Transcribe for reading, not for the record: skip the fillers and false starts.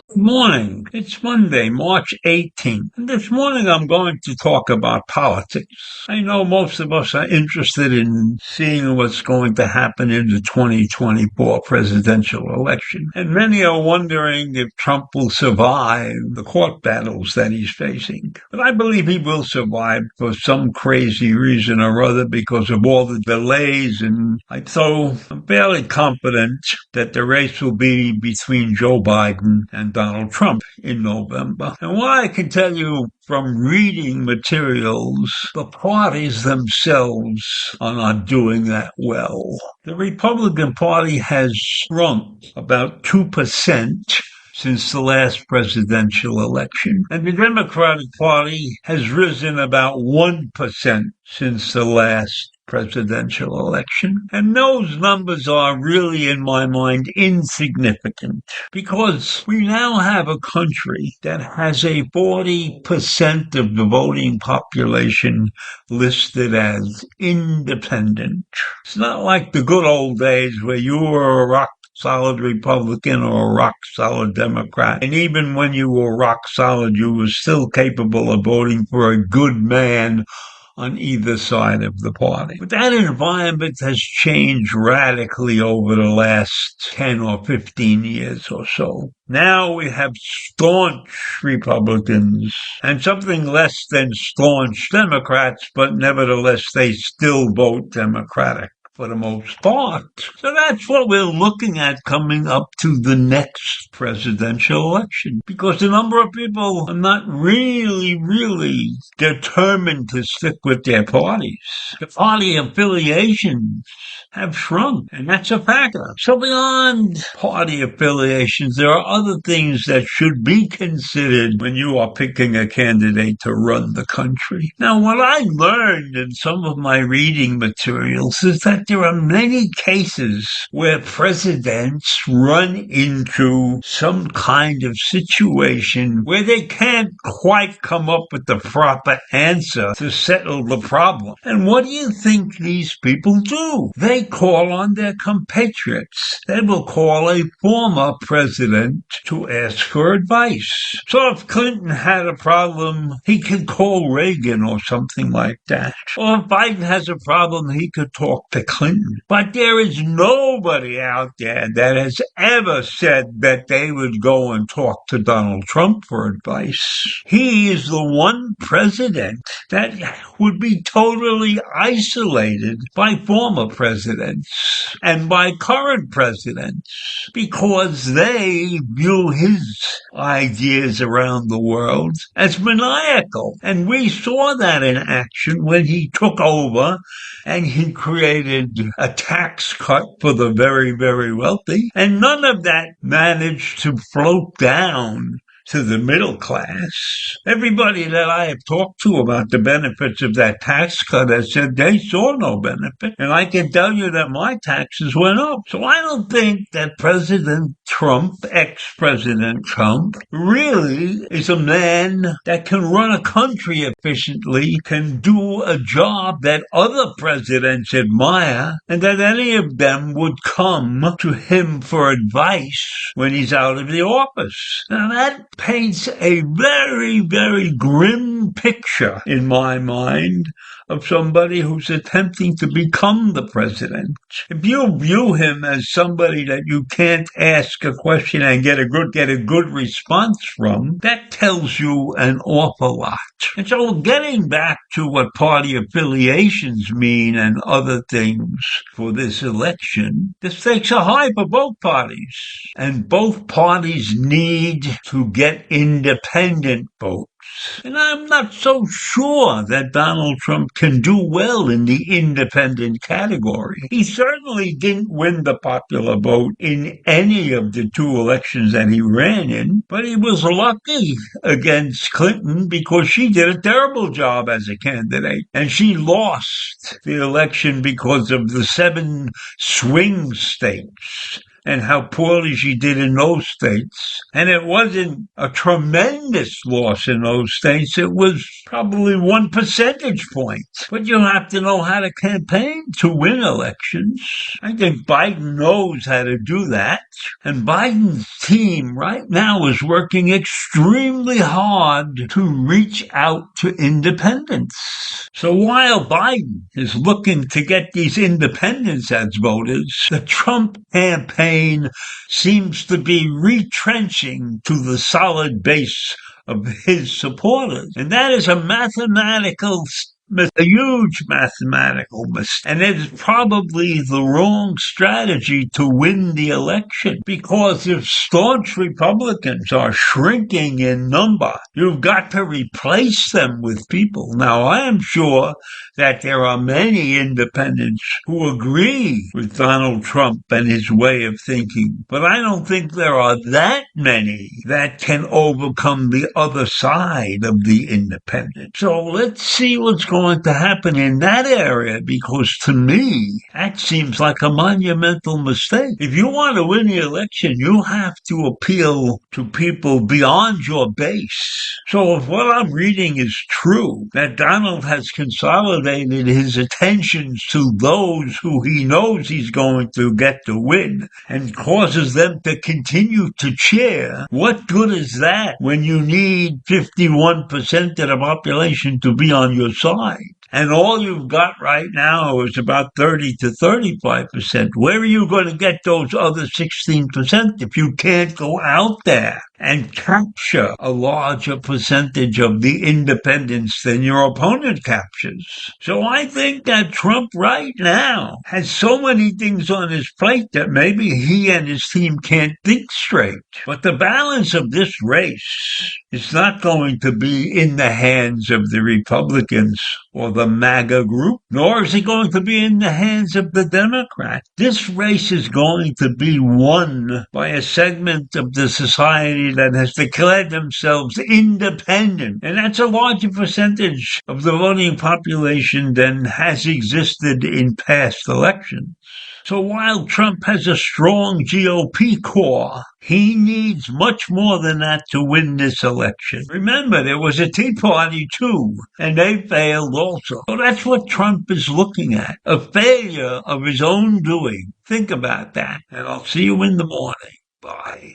Good morning. It's Monday, March 18th. And this morning I'm going to talk about politics. I know most of us are interested in seeing what's going to happen in the 2024 presidential election. And many are wondering if Trump will survive the court battles that he's facing. But I believe he will survive for some crazy reason or other because of all the delays. So I'm fairly confident that the race will be between Joe Biden and Donald Trump in November. And what I can tell you from reading materials, the parties themselves are not doing that well. The Republican Party has shrunk about 2% since the last presidential election. And the Democratic Party has risen about 1% since the last presidential election. And those numbers are really, in my mind, insignificant because we now have a country that has a 40% of the voting population listed as independent. It's not like the good old days where you were a rock-solid Republican or a rock-solid Democrat. And even when you were rock-solid, you were still capable of voting for a good man on either side of the party. But that environment has changed radically over the last 10 or 15 years or so. Now we have staunch Republicans and something less than staunch Democrats, but nevertheless they still vote Democratic for the most part. So that's what we're looking at coming up to the next presidential election. Because a number of people are not really determined to stick with their parties. The party affiliations have shrunk, and that's a factor. So beyond party affiliations, there are other things that should be considered when you are picking a candidate to run the country. Now, what I learned in some of my reading materials is that there are many cases where presidents run into some kind of situation where they can't quite come up with the proper answer to settle the problem. And what do you think these people do? They call on their compatriots. They will call a former president to ask for advice. So if Clinton had a problem, he could call Reagan or something like that. Or if Biden has a problem, he could talk to Clinton. But there is nobody out there that has ever said that they would go and talk to Donald Trump for advice. He is the one president that would be totally isolated by former presidents and by current presidents because they view his ideas around the world as maniacal. And we saw that in action when he took over and he created a tax cut for the very wealthy. And none of that managed to float down to the middle class. Everybody that I have talked to about the benefits of that tax cut has said they saw no benefit. And I can tell you that my taxes went up. So I don't think that President Trump, ex-President Trump, really is a man that can run a country efficiently, can do a job that other presidents admire, and that any of them would come to him for advice when he's out of the office. Now that paints a very grim picture in my mind of somebody who's attempting to become the president. If you view him as somebody that you can't ask a question and get a good response from, that tells you an awful lot. And so getting back to what party affiliations mean and other things for this election, the stakes are high for both parties. And both parties need to get get independent votes. And I'm not so sure that Donald Trump can do well in the independent category. He certainly didn't win the popular vote in any of the two elections that he ran in, but he was lucky against Clinton because she did a terrible job as a candidate. And she lost the election because of the 7 swing states and how poorly she did in those states. And it wasn't a tremendous loss in those states. It was probably 1 percentage point. But you have to know how to campaign to win elections. I think Biden knows how to do that. And Biden's team right now is working extremely hard to reach out to independents. So while Biden is looking to get these independents as voters, the Trump campaign seems to be retrenching to the solid base of his supporters. And that is a huge mathematical mistake. And it is probably the wrong strategy to win the election. Because if staunch Republicans are shrinking in number, you've got to replace them with people. Now, I am sure that there are many independents who agree with Donald Trump and his way of thinking. But I don't think there are that many that can overcome the other side of the independents. So let's see what's going to happen in that area, because to me, that seems like a monumental mistake. If you want to win the election, you have to appeal to people beyond your base. So if what I'm reading is true, that Donald has consolidated his attentions to those who he knows he's going to get to win and causes them to continue to cheer, what good is that when you need 51% of the population to be on your side? And all you've got right now is about 30 to 35%. Where are you going to get those other 16% if you can't go out there and capture a larger percentage of the independents than your opponent captures? So I think that Trump right now has so many things on his plate that maybe he and his team can't think straight. But the balance of this race is not going to be in the hands of the Republicans or the MAGA group, nor is it going to be in the hands of the Democrats. This race is going to be won by a segment of the society that has declared themselves independent. And that's a larger percentage of the voting population than has existed in past elections. So while Trump has a strong GOP core, he needs much more than that to win this election. Remember, there was a Tea Party too, and they failed also. So that's what Trump is looking at, a failure of his own doing. Think about that, and I'll see you in the morning. Bye.